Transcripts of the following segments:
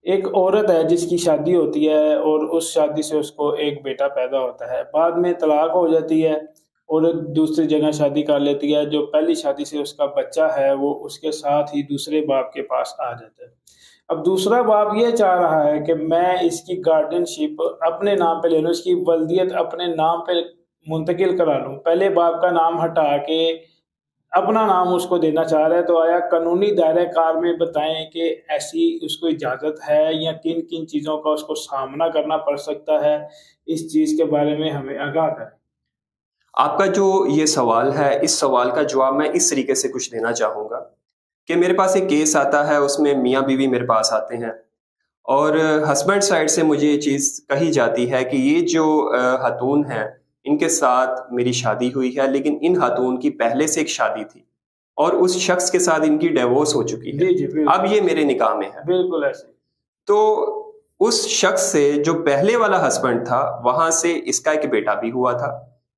ایک عورت ہے جس کی شادی ہوتی ہے اور اس شادی سے اس کو ایک بیٹا پیدا ہوتا ہے، بعد میں طلاق ہو جاتی ہے، عورت دوسری جگہ شادی کر لیتی ہے، جو پہلی شادی سے اس کا بچہ ہے وہ اس کے ساتھ ہی دوسرے باپ کے پاس آ جاتا ہے۔ اب دوسرا باپ یہ چاہ رہا ہے کہ میں اس کی گارڈین شپ اپنے نام پہ لے لوں، اس کی ولدیت اپنے نام پہ منتقل کرا لوں، پہلے باپ کا نام ہٹا کے اپنا نام اس کو دینا چاہ رہا ہے۔ تو آیا قانونی دائرہ کار میں بتائیں کہ ایسی اس کو اجازت ہے یا کن کن چیزوں کا اس کو سامنا کرنا پڑ سکتا ہے؟ اس چیز کے بارے میں ہمیں آگاہ کریں۔ آپ کا جو یہ سوال ہے، اس سوال کا جواب میں اس طریقے سے کچھ دینا چاہوں گا کہ میرے پاس ایک کیس آتا ہے، اس میں میاں بیوی میرے پاس آتے ہیں اور ہسبینڈ سائڈ سے مجھے یہ چیز کہی جاتی ہے کہ یہ جو خاتون ہیں ان کے ساتھ میری شادی ہوئی ہے، لیکن ان خاتون کی پہلے سے ایک شادی تھی اور اس شخص کے ساتھ ان کی ڈیورس ہو چکی ہے، جی جی اب بالکل، یہ میرے نکاح میں ہے۔ بالکل ایسے ہی۔ تو اس شخص سے جو پہلے والا ہسبینڈ تھا وہاں سے اس کا ایک بیٹا بھی ہوا تھا،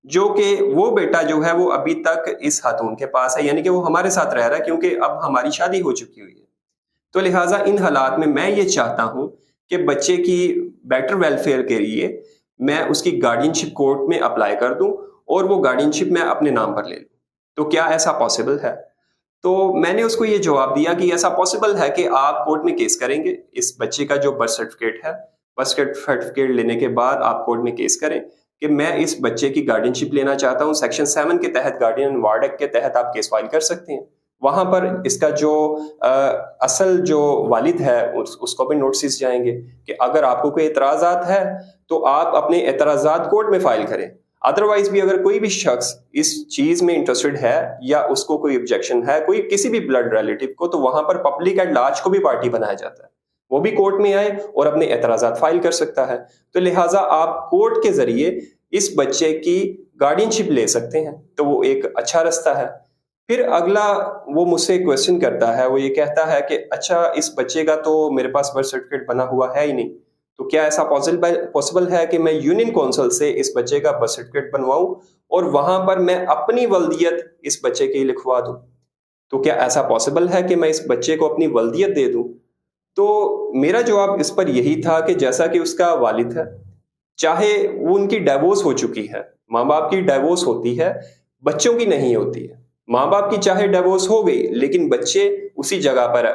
جو کہ وہ بیٹا جو ہے وہ ابھی تک اس خاتون کے پاس ہے، یعنی کہ وہ ہمارے ساتھ رہ رہا ہے کیونکہ اب ہماری شادی ہو چکی ہوئی ہے۔ تو لہٰذا ان حالات میں یہ چاہتا ہوں کہ بچے کی بیٹر ویلفیئر کے لیے میں اس کی گارڈین شپ کورٹ میں اپلائی کر دوں اور وہ گارڈین شپ میں اپنے نام پر لے لوں۔ تو کیا ایسا پاسبل ہے؟ تو میں نے اس کو یہ جواب دیا کہ ایسا پاسبل ہے کہ آپ کورٹ میں کیس کریں گے، اس بچے کا جو برتھ سرٹیفکیٹ ہے، برتھ سرٹیفکیٹ لینے کے بعد آپ کورٹ میں کیس کریں کہ میں اس بچے کی گارڈین شپ لینا چاہتا ہوں۔ سیکشن 7 کے تحت، گارڈین اینڈ وارڈ ایکٹ کے تحت آپ کیس فائل کر سکتے ہیں۔ وہاں پر اس کا جو اصل جو والد ہے اس کو بھی نوٹسز جائیں گے کہ اگر آپ کو کوئی اعتراضات ہے تو آپ اپنے اعتراضات کورٹ میں فائل کریں۔ ادروائز بھی اگر کوئی بھی شخص اس چیز میں انٹرسٹڈ ہے یا اس کو کوئی آبجیکشن ہے کوئی کسی بھی بلڈ ریلیٹو کو، تو وہاں پر پبلک ایٹ لارج کو بھی پارٹی بنایا جاتا ہے، وہ بھی کورٹ میں آئے اور اپنے اعتراضات فائل کر سکتا ہے۔ تو لہٰذا آپ کورٹ کے ذریعے اس بچے کی گارڈین شپ لے سکتے ہیں، تو وہ ایک اچھا رستہ ہے۔ پھر اگلا وہ مجھ سے کویشچن کرتا ہے، وہ یہ کہتا ہے کہ اچھا اس بچے کا تو میرے پاس برتھ سرٹیفکیٹ بنا ہوا ہے ہی نہیں، تو کیا ایسا پاسبل ہے کہ میں یونین کونسل سے اس بچے کا برتھ سرٹیفکیٹ بنواؤں اور وہاں پر میں اپنی ولدیت اس بچے کی لکھوا دوں؟ تو کیا ایسا پاسبل ہے کہ میں اس بچے کو اپنی ولدیت دے دوں؟ تو میرا جواب اس پر یہی تھا کہ جیسا کہ اس کا والد ہے، چاہے وہ ان کی ڈائیورس ہو چکی ہے، ماں باپ کی ڈائیورس ہوتی ہے، بچوں کی نہیں ہوتی ہے۔ ماں باپ کی چاہے ڈائیورس ہو گئی لیکن بچے اسی جگہ پر ہے،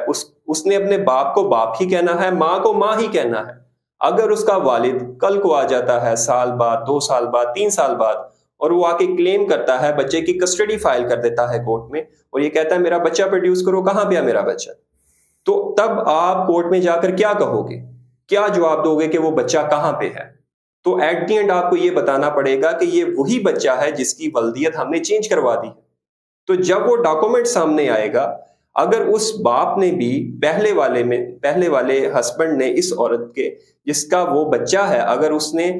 اس نے اپنے باپ کو باپ ہی کہنا ہے، ماں کو ماں ہی کہنا ہے۔ اگر اس کا والد کل کو آ جاتا ہے سال بعد، 2 سال بعد، 3 سال بعد، اور وہ آ کے کلیم کرتا ہے، بچے کی کسٹڈی فائل کر دیتا ہے کورٹ میں اور یہ کہتا ہے میرا بچہ پروڈیوس کرو، کہاں پہ ہے میرا بچہ؟ تو تب آپ کورٹ میں جا کر کیا کہو گے؟ کیا جواب دو گے کہ وہ بچہ کہاں پہ ہے؟ تو ایٹ دی اینڈ آپ کو یہ بتانا پڑے گا کہ یہ وہی بچہ ہے جس کی ولدیت ہم نے چینج کروا دی ہے۔ تو جب وہ ڈاکومنٹ سامنے آئے گا، اگر اس باپ نے بھی پہلے والے ہسبینڈ نے اس عورت کے جس کا وہ بچہ ہے، اگر اس نے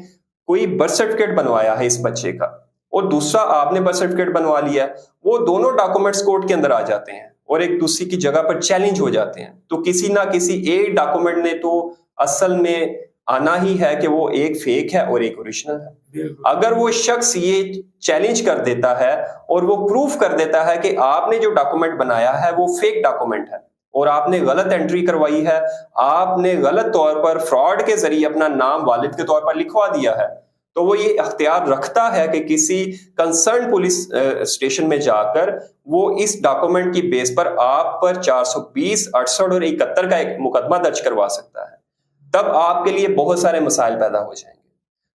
کوئی برتھ سرٹیفکیٹ بنوایا ہے اس بچے کا اور دوسرا آپ نے برتھ سرٹیفکیٹ بنوا لیا ہے، وہ دونوں ڈاکومنٹس کورٹ کے اندر آ جاتے ہیں اور ایک دوسری کی جگہ پر چیلنج ہو جاتے ہیں، تو کسی نہ کسی ایک ڈاکومنٹ نے تو اصل میں آنا ہی ہے کہ وہ ایک فیک ہے اور ایک اوریجنل ہے۔ اگر وہ شخص یہ چیلنج کر دیتا ہے اور وہ پروف کر دیتا ہے کہ آپ نے جو ڈاکومنٹ بنایا ہے وہ فیک ڈاکومنٹ ہے اور آپ نے غلط انٹری کروائی ہے، آپ نے غلط طور پر فراڈ کے ذریعے اپنا نام والد کے طور پر لکھوا دیا ہے، تو وہ یہ اختیار رکھتا ہے کہ کسی کنسرن پولیس اسٹیشن میں جا کر وہ اس ڈاکومنٹ کی بیس پر آپ پر 420، 68 اور 71 کا ایک مقدمہ درج کروا سکتا ہے۔ تب آپ کے لیے بہت سارے مسائل پیدا ہو جائیں گے۔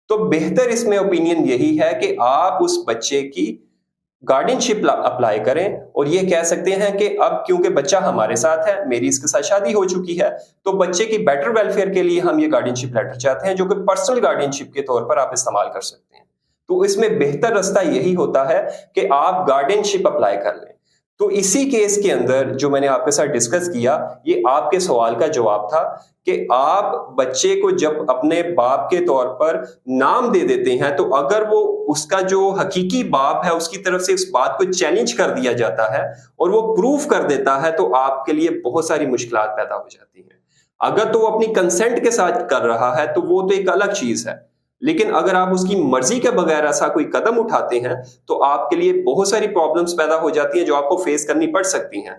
تو بہتر اس میں اوپینین یہی ہے کہ آپ اس بچے کی گارڈین شپ اپلائی کریں اور یہ کہہ سکتے ہیں کہ اب کیونکہ بچہ ہمارے ساتھ ہے، میری اس کے ساتھ شادی ہو چکی ہے، تو بچے کی بیٹر ویلفیئر کے لیے ہم یہ گارڈین شپ لیٹر چاہتے ہیں، جو کہ پرسنل گارڈین شپ کے طور پر آپ استعمال کر سکتے ہیں۔ تو اس میں بہتر رستہ یہی ہوتا ہے کہ آپ گارڈین شپ اپلائی کر لیں۔ تو اسی کیس کے اندر جو میں نے آپ کے ساتھ ڈسکس کیا، یہ آپ کے سوال کا جواب تھا کہ آپ بچے کو جب اپنے باپ کے طور پر نام دے دیتے ہیں تو اگر وہ اس کا جو حقیقی باپ ہے اس کی طرف سے اس بات کو چیلنج کر دیا جاتا ہے اور وہ پروف کر دیتا ہے، تو آپ کے لیے بہت ساری مشکلات پیدا ہو جاتی ہیں۔ اگر تو وہ اپنی کنسنٹ کے ساتھ کر رہا ہے تو وہ تو ایک الگ چیز ہے، لیکن اگر آپ اس کی مرضی کے بغیر ایسا کوئی قدم اٹھاتے ہیں تو آپ کے لیے بہت ساری پرابلمز پیدا ہو جاتی ہیں جو آپ کو فیس کرنی پڑ سکتی ہیں۔